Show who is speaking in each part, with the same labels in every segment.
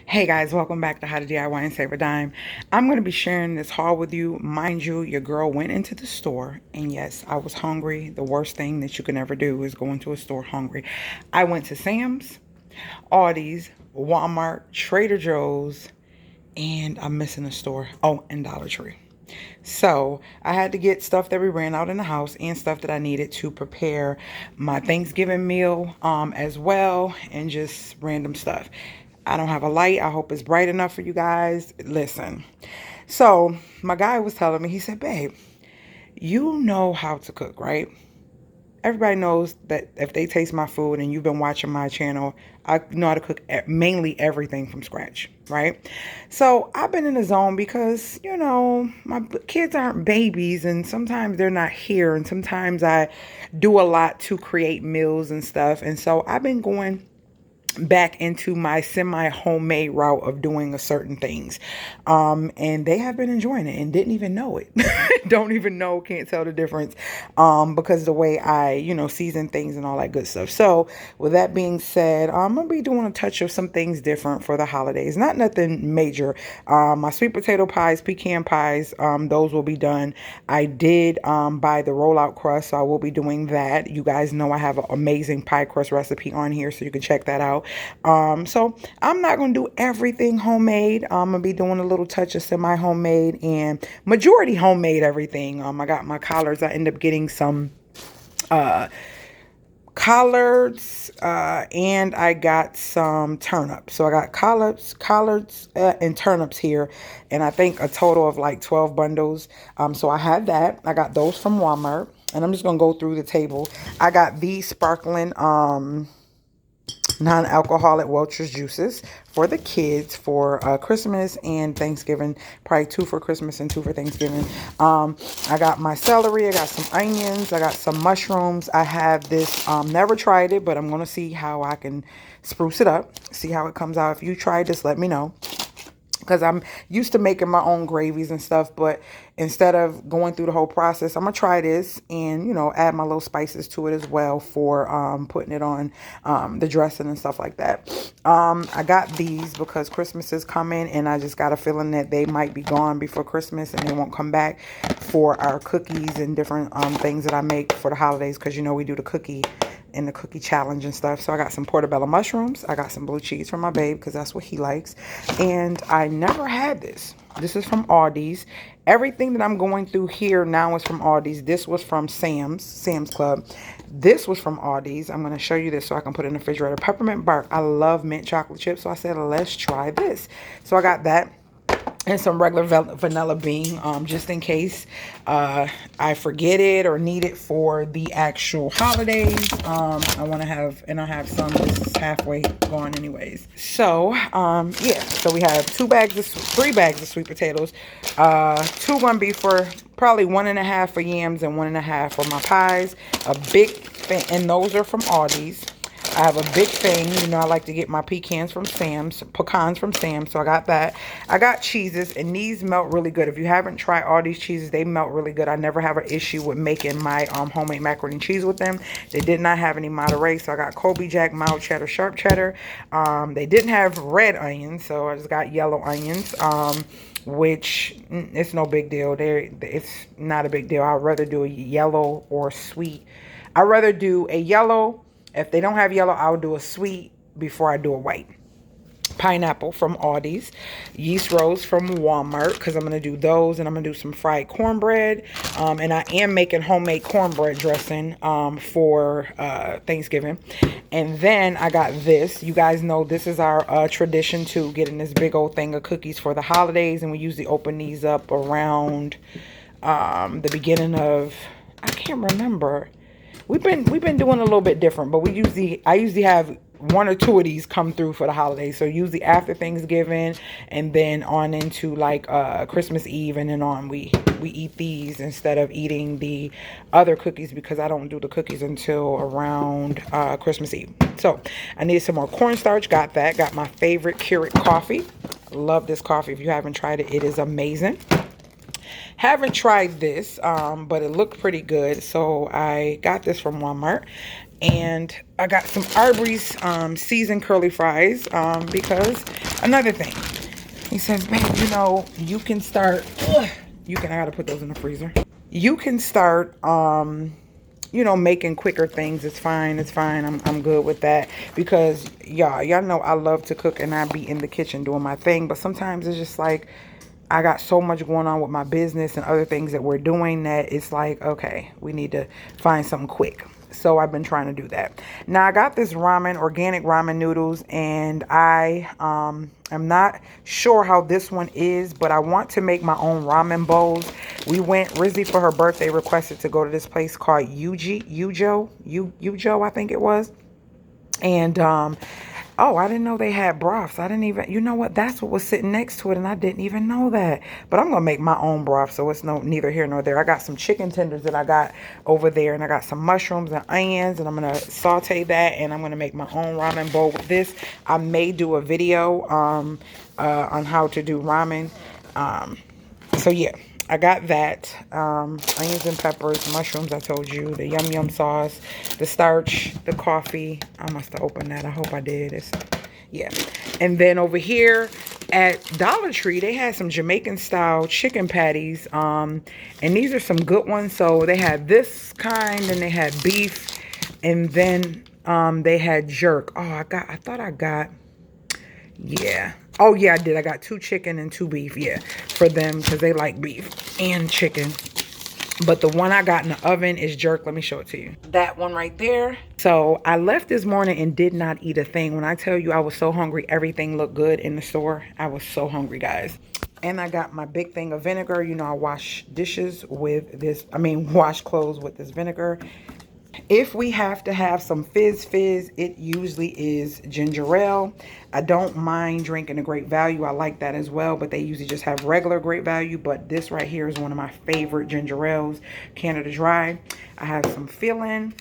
Speaker 1: Hey guys, welcome back to How to DIY and Save a Dime. I'm going to be sharing this haul with you. Mind you, your girl went into the store, and yes, I was hungry. The worst thing that you can ever do is go into a store hungry. I went to Sam's, Aldi's, Walmart, Trader Joe's, and I'm missing a store. Oh, and Dollar Tree. So I had to get stuff that we ran out in the house and stuff that I needed to prepare my Thanksgiving meal as well, and just random stuff. I don't have a light. I hope it's bright enough for you guys. Listen. So my guy was telling me, he said, babe, you know how to cook, right? Everybody knows that if they taste my food and you've been watching my channel, I know how to cook mainly everything from scratch, right? So I've been in the zone because, my kids aren't babies and sometimes they're not here. And sometimes I do a lot to create meals and stuff. And so I've been going back into my semi-homemade route of doing a certain things, and they have been enjoying it and didn't even know it. Don't even know, can't tell the difference, because the way I season things and all that good stuff. So with that being said, I'm gonna be doing a touch of some things different for the holidays, not nothing major. My sweet potato pies, pecan pies, those will be done. I did buy the rollout crust, so I will be doing that. You guys know I have an amazing pie crust recipe on here, so you can check that out. So I'm not going to do everything homemade. I'm going to be doing a little touch of semi-homemade and majority homemade everything. I got my collards. I end up getting some collards, and I got some turnips. So I got collards, and turnips here, and I think a total of like 12 bundles. So I had that. I got those from Walmart, and I'm just going to go through the table. I got these sparkling, non-alcoholic Welch's juices for the kids for Christmas and Thanksgiving. Probably two for Christmas and two for Thanksgiving. I got my celery. I got some onions. I got some mushrooms. I have this, never tried it, but I'm going to see how I can spruce it up, see how it comes out. If you tried this, let me know, because I'm used to making my own gravies and stuff. But instead of going through the whole process, I'm gonna try this and add my little spices to it as well for putting it on the dressing and stuff like that. I got these because Christmas is coming, and I just got a feeling that they might be gone before Christmas and they won't come back for our cookies and different things that I make for the holidays, because we do the cookie in the cookie challenge and stuff. So I got some portobello mushrooms. I got some blue cheese for my babe because that's what he likes. And I never had this. This is from Aldi's. Everything that I'm going through here now is from Aldi's. This was from Sam's Club. This was from Aldi's. I'm going to show you this so I can put it in the refrigerator. Peppermint Bark. I love mint chocolate chips. So I said, let's try this. So I got that and some regular vanilla bean, just in case I forget it or need it for the actual holidays. I want to have, and I have some. This is halfway gone anyways. So yeah, so we have 3 bags of sweet potatoes. Two gonna be for probably 1.5 for yams and 1.5 for my pies. A big thing, and those are from Aldi's. I have a big thing. I like to get my pecans from Sam's, so I got that. I got cheeses, and these melt really good. If you haven't tried all these cheeses, they melt really good. I never have an issue with making my homemade macaroni and cheese with them. They did not have any Monterey, so I got Colby Jack, mild cheddar, sharp cheddar. They didn't have red onions, so I just got yellow onions. Which it's no big deal. It's not a big deal. I'd rather do a yellow or sweet. I'd rather do a yellow. If they don't have yellow, I'll do a sweet before I do a white. Pineapple from Aldi's. Yeast rolls from Walmart, because I'm going to do those. And I'm going to do some fried cornbread. And I am making homemade cornbread dressing for Thanksgiving. And then I got this. You guys know this is our tradition too, getting this big old thing of cookies for the holidays. And we usually open these up around the beginning of, I can't remember. We've been doing a little bit different, but I usually have 1 or 2 of these come through for the holidays. So usually after Thanksgiving, and then on into like Christmas Eve, and then on we eat these instead of eating the other cookies, because I don't do the cookies until around Christmas Eve. So I need some more cornstarch. Got that. Got my favorite Keurig coffee. Love this coffee. If you haven't tried it, it is amazing. Haven't tried this, but it looked pretty good. So I got this from Walmart. And I got some Arby's seasoned curly fries because Another thing. He says, babe, you know, you can start, I gotta put those in the freezer. You can start, you know, making quicker things. It's fine. It's fine. I'm good with that. Because, y'all know I love to cook and I be in the kitchen doing my thing. But sometimes it's just like, I got so much going on with my business and other things that we're doing that it's like, okay, we need to find something quick. So I've been trying to do that. Now I got this ramen, organic ramen noodles, and I am not sure how this one is, but I want to make my own ramen bowls. We went, Rizzy for her birthday requested to go to this place called Ujo, I think it was. And oh, I didn't know they had broths. I didn't even, you know what? That's what was sitting next to it, and I didn't even know that. But I'm gonna make my own broth, so it's neither here nor there. I got some chicken tenders that I got over there, and I got some mushrooms and onions, and I'm gonna saute that, and I'm gonna make my own ramen bowl with this. I may do a video on how to do ramen. So yeah. I got that, onions and peppers, mushrooms, I told you, the yum yum sauce, the starch, the coffee. I must have opened that. I hope I did. Yeah. And then over here at Dollar Tree, they had some Jamaican style chicken patties. And these are some good ones. So they had this kind and they had beef. And then they had jerk. Oh, I thought I got, yeah. Oh, yeah, I did. I got 2 chicken and 2 beef, yeah, for them because they like beef and chicken. But the one I got in the oven is jerk. Let me show it to you. That one right there. So I left this morning and did not eat a thing. When I tell you I was so hungry, everything looked good in the store. I was so hungry, guys. And I got my big thing of vinegar. You know, I wash dishes with this. Wash clothes with this vinegar. If we have to have some fizz, it usually is ginger ale. I don't mind drinking a Great Value. I like that as well, but they usually just have regular Great Value. But this right here is one of my favorite ginger ales, Canada Dry. I have some filling.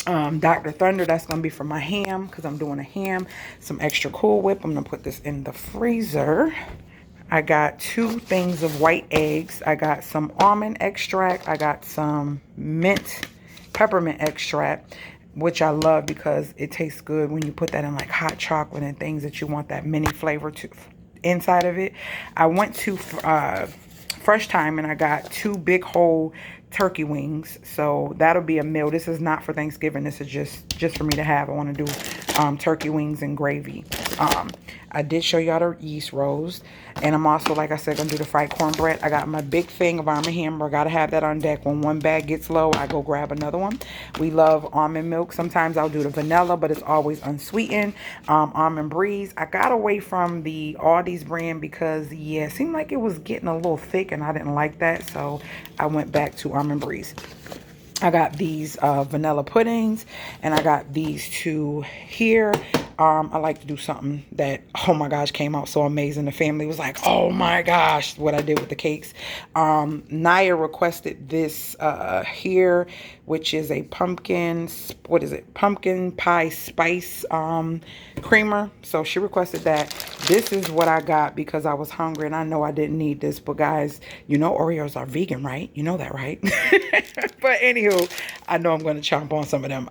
Speaker 1: Dr. Thunder, that's going to be for my ham because I'm doing a ham. Some extra Cool Whip. I'm going to put this in the freezer. I got 2 things of white eggs. I got some almond extract. I got some peppermint extract, which I love because it tastes good when you put that in like hot chocolate and things that you want that mini flavor to inside of it. I went to Fresh Time and I got 2 big whole turkey wings, so that'll be a meal. This is not for Thanksgiving. This is just for me to have. I want to do turkey wings and gravy. I did show y'all the yeast rolls, and I'm also, like I said, gonna do the fried cornbread. I got my big thing of almond hamburger. Gotta have that on deck. When one bag gets low, I go grab another one. We love almond milk. Sometimes I'll do the vanilla, but it's always unsweetened. Almond breeze. I got away from the Aldi's brand because, yeah, it seemed like it was getting a little thick, and I didn't like that, so I went back to almond breeze. I got these vanilla puddings, and I got these 2 here. I like to do something that, oh my gosh, came out so amazing. The family was like, oh my gosh, what I did with the cakes. Naya requested this here, which is a pumpkin pie spice creamer. So she requested that. This is what I got because I was hungry, and I know I didn't need this, but guys, you know Oreos are vegan, right? You know that, right? But anywho, I know I'm going to chomp on some of them.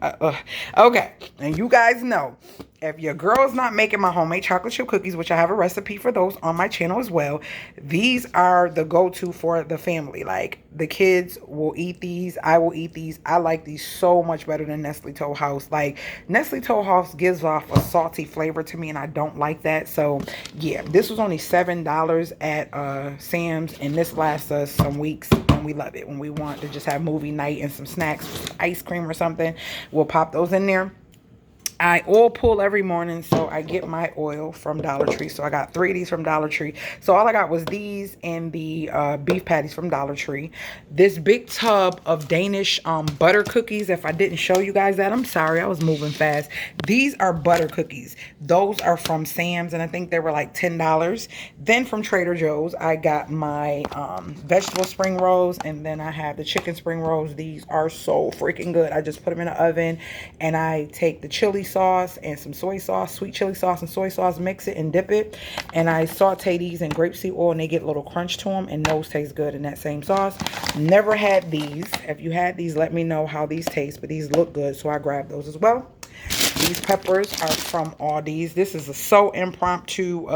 Speaker 1: Okay, and you guys know, if your girl's not making my homemade chocolate chip cookies, which I have a recipe for those on my channel as well, these are the go-to for the family. Like, the kids will eat these. I will eat these. I like these so much better than Nestle Toll House. Like, Nestle Toll House gives off a salty flavor to me, and I don't like that. So, yeah, this was only $7 at Sam's, and this lasts us some weeks, and we love it. When we want to just have movie night and some snacks, ice cream or something, we'll pop those in there. I oil pull every morning, so I get my oil from Dollar Tree. So I got 3 of these from Dollar Tree. So all I got was these and the beef patties from Dollar Tree. This big tub of Danish butter cookies. If I didn't show you guys that, I'm sorry. I was moving fast. These are butter cookies. Those are from Sam's, and I think they were like $10. Then from Trader Joe's, I got my vegetable spring rolls, and then I have the chicken spring rolls. These are so freaking good. I just put them in the oven, and I take the chili sauce and some soy sauce, sweet chili sauce and soy sauce, mix it and dip it, and I saute these in grapeseed oil, and they get a little crunch to them, and those taste good in that same sauce. Never had these. If you had these, let me know how these taste, but these look good, so I grabbed those as well. These peppers are from Aldi's. This is a so impromptu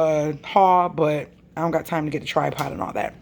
Speaker 1: haul, but I don't got time to get the tripod and all that.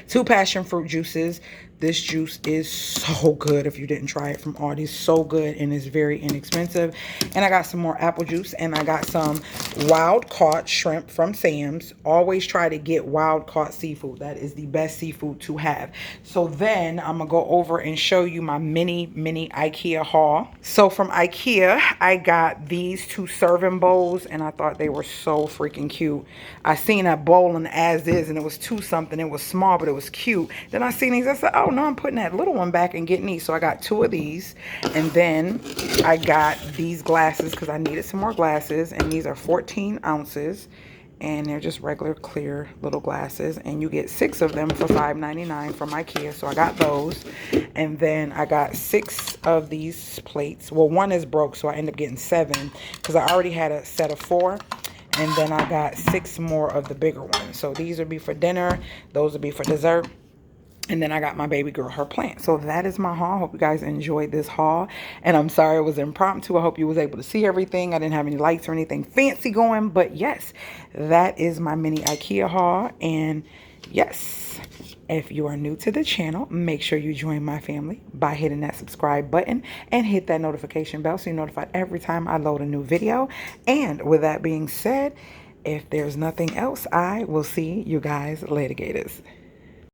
Speaker 1: 2 passion fruit juices. This juice is so good if you didn't try it from Aldi's. So good, and it's very inexpensive. And I got some more apple juice, and I got some wild caught shrimp from Sam's. Always try to get wild caught seafood. That is the best seafood to have. So then I'm gonna go over and show you my mini Ikea haul. So from Ikea, I got these 2 serving bowls, and I thought they were so freaking cute. I seen that bowl in as is, and it was 2 something. It was small, but it was cute. Then I seen these. I said, oh no, I'm putting that little one back and getting these. So I got 2 of these, and then I got these glasses because I needed some more glasses, and these are 14 ounces, and they're just regular clear little glasses, and you get 6 of them for $5.99 from Ikea. So I got those, and then I got 6 of these plates. Well, 1 is broke, so I ended up getting 7 because I already had a set of 4. And then I got 6 more of the bigger ones. So these would be for dinner. Those would be for dessert. And then I got my baby girl her plant. So that is my haul. Hope you guys enjoyed this haul. And I'm sorry it was impromptu. I hope you was able to see everything. I didn't have any lights or anything fancy going. But yes, that is my mini Ikea haul. And yes, if you are new to the channel, make sure you join my family by hitting that subscribe button and hit that notification bell so you're notified every time I load a new video. And with that being said, if there's nothing else, I will see you guys later, Gators.